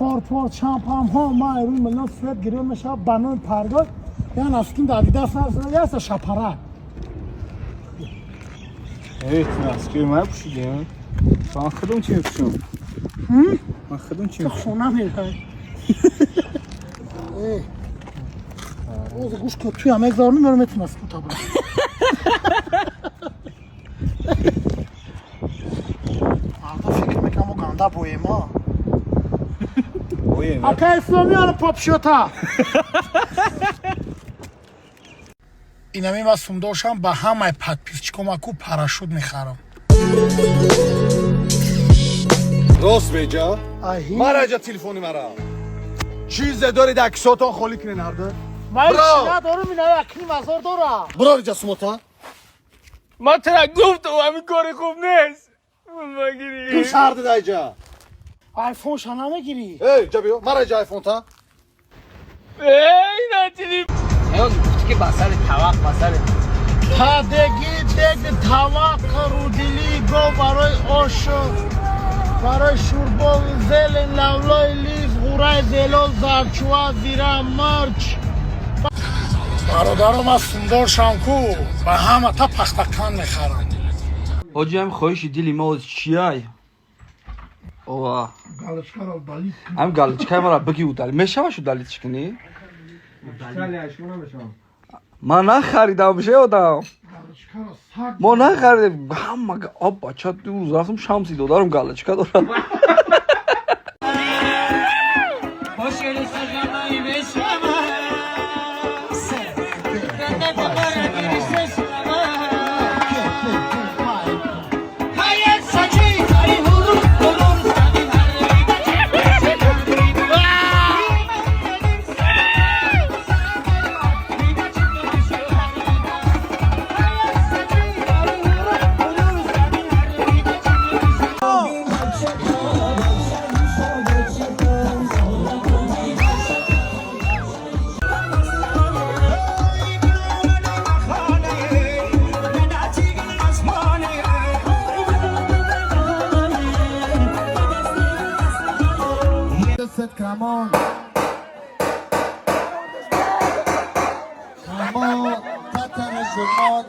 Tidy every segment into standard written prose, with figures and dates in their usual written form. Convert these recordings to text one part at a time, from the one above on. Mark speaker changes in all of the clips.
Speaker 1: پار چمپم ها ما روی ملون سویت گیرون میشه بانون پرگاه یعنی اسکین دادی دست نرسنه یه شپره
Speaker 2: اسکی من پوشیدیم من خودم چی میپوشم من خودم چی
Speaker 1: تو
Speaker 2: میپوشم
Speaker 1: خونه میره اوز گوش که توی همه اگزار نمیره میتونم اسکو تا برم مردا فکر میکنم و گنده بوی ما اکا اسلامی هانو پاپ شوتا اینمی من سومداشم با همه подписчикам аку парашют میخرم
Speaker 3: راست بجا
Speaker 1: آهی
Speaker 3: مراجع تلفنی مرا چیز داری دکساتون خالی کنه نرده
Speaker 1: من چیزا دارم اینا یکی مزار دارم
Speaker 3: برو رجا سموتا
Speaker 2: من ترا گفتم همین کار خوب نیست
Speaker 3: تو شرد دایجا
Speaker 1: آیفون شنا میگیری
Speaker 3: ای جا بیو مراجع آیفون تا
Speaker 2: ای ناتیلی اون که بسر توق بسر
Speaker 1: تا دگی دگ توق رو دلی گو برای عاشق برای شوربا زل لولای لیز غورای زلو زرچوا زیره مرچ برادرم از سندار شمکو به همه تا پختکان میخرم
Speaker 4: حاجی هم خواهشی دیلی ما از چیای اوه
Speaker 1: گالچکار دالی
Speaker 4: هم گالچکای مرا بگی او دالی میشه شو دالی چکنی؟ من نخریدم بشه یادم ما نخریدم هم مگه آب بچه دو روز رفتم شمسی دارم گالچکا دارم
Speaker 3: Come on. Come on. Tatara Shumon.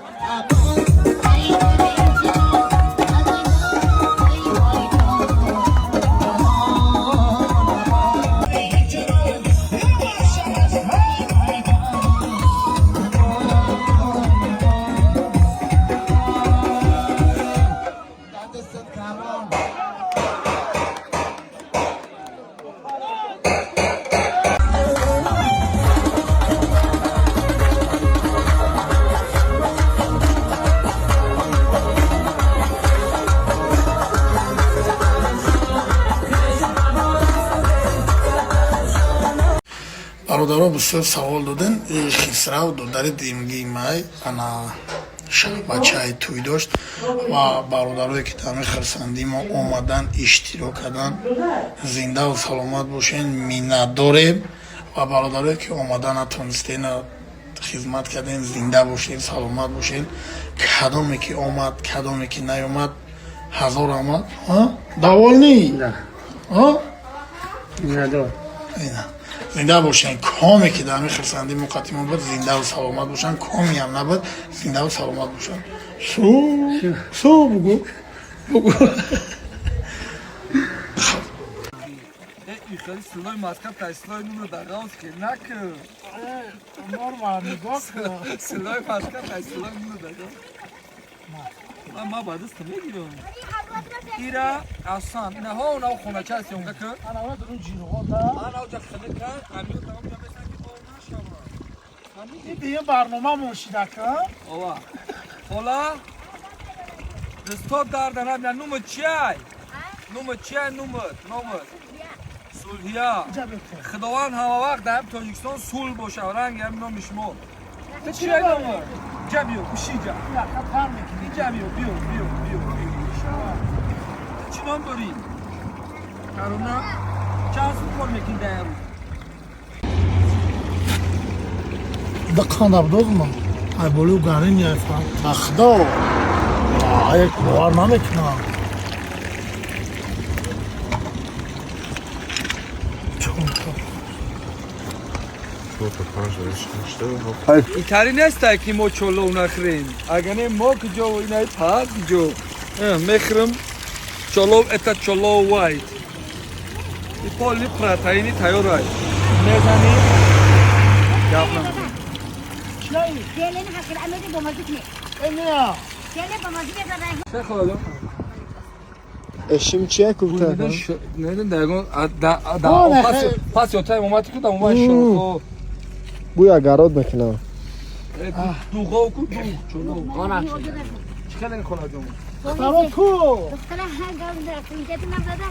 Speaker 1: برادرها بسیار سوال دادن خسرو دادر دیمگی مای انا بچه های توی داشت و برادرهایی که تامی خرسندی ما اومدن اشتراک کردن زنده و سلامت باشین مینت داریم و برادرهایی که اومدن نتونستین خدمت کردین زنده باشین سلامت باشین کدامی که اومد کدامی که نیومد هزار آمد دوال نی؟
Speaker 2: نه
Speaker 1: اینا زنده باشن کامی که در خرسندی مقدمه بود زنده و سلامت باشن کامی هم نبود زنده و سلامت باشن سو بگو
Speaker 4: خیلی سلای مسکت تا سلای نمو دقاوز که نکر
Speaker 1: نورمال نگاه کن
Speaker 4: سلای مسکت تا سلای نمو دقاوز ما بعد است میگیرم ایرا آسان نه ها اونها خونه چه هستی اونجا که
Speaker 1: انا اون درون جیرو دا
Speaker 4: انا اونجا خونه که امیو تمام جا بسن که باور نشم
Speaker 1: این دیگه برنامه مرشیده که
Speaker 4: اوه حالا دستات دردن هم نوم چیای نوم سولهیا خداوند همه وقت در تاجیکستان سول باشه و رنگ هم نام شما تو چی نامر جا بیو بشی جا
Speaker 1: خطر میکنی
Speaker 4: جا بیو چی نام داری؟ کارونا چند سو کار میکنی در روز
Speaker 1: دقیقا نبدوز ما ای بولیو گرین یا تخدا یک بوار نمیکنم
Speaker 4: اینطوری نیست که ما چلو نخریم اگر ما کجا و اینای پاک جو میخرم چلو اتا چلو وایت این پولی پراتئینی تیار های میزنی گپ نمی‌کنی.
Speaker 5: Geleni hakir amede bomazık ne? Gele bomazık ne kadar?
Speaker 4: چه خواهد؟
Speaker 2: Eşim çiğ kurtar.
Speaker 4: نمیدونم درگاه پس یا تایم اومد که دام اومد شروع
Speaker 2: Bu ya garod makina.
Speaker 4: دوغا و کو دوغ چلو چه خیلی کنه جمع
Speaker 5: Duklara ha gavda. Kunjeti namzada.